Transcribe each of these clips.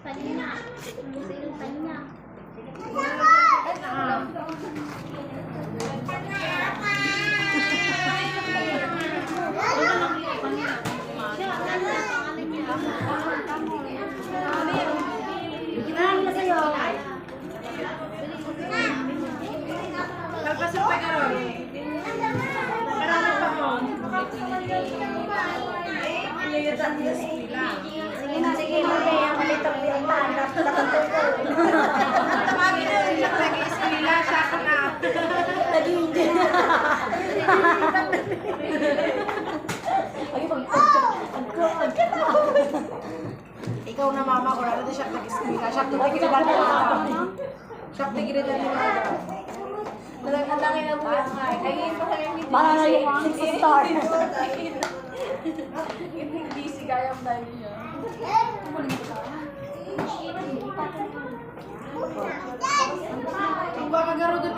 Kanina. Gusto yung kanya. Ginahan na sa'yo. Nagpasok pa karon. Marami pa mo. Ilayatan niya sa pila. Sige na, sige na. Ang malitang yung tahanap. Tatantay ko. Tawagin na rin siya lagi sa pila. Siya ako na. Nag-iinjil. Ay, Ikaw na mama ko. Lalo na siya nag-ispila. Siya nag-igridan mo na. Siya nag-igridan mo na. Nalangin na mo yan nga. Ayun pa kami hindi. para na yung 6 star. Hindi si Gayam dahil niya. Ang baka garo doon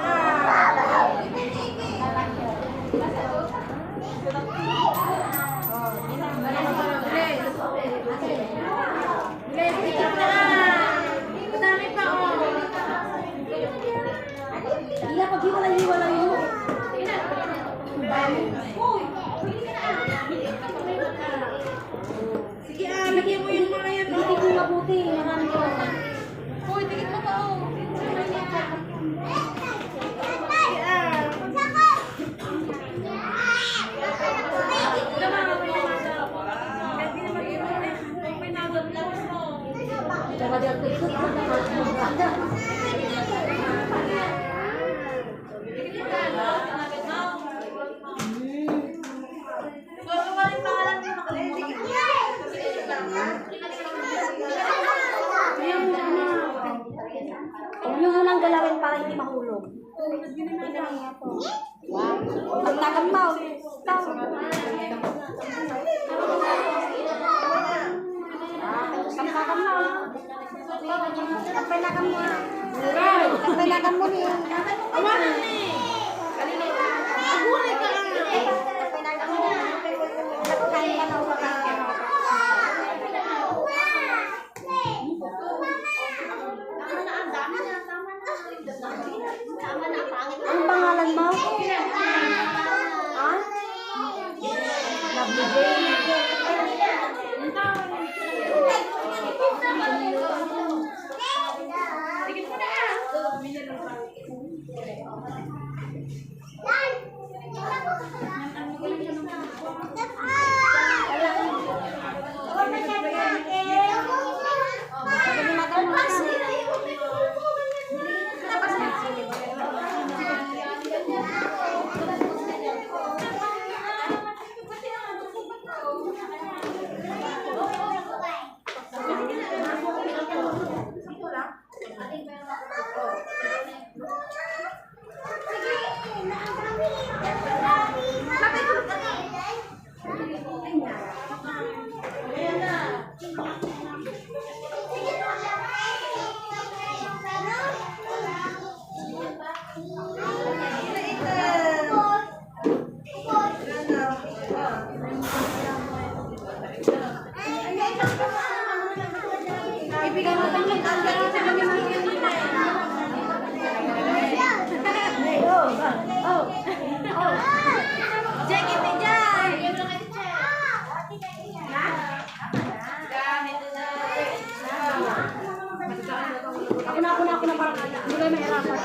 Ila, pag hiwalay-hiwalay mo. Sige lagyan mo yung mga yan. Hindi ko mabuti. Marami ko. Uy, tingin mo ka Tsaka di ako ikot. Huwag nyo munang galawin para hindi mahulog. Pag nagamaw, Anong pangalan mo? Ha? Lovely Jane. Ako na parang hindi kayo mahirapan.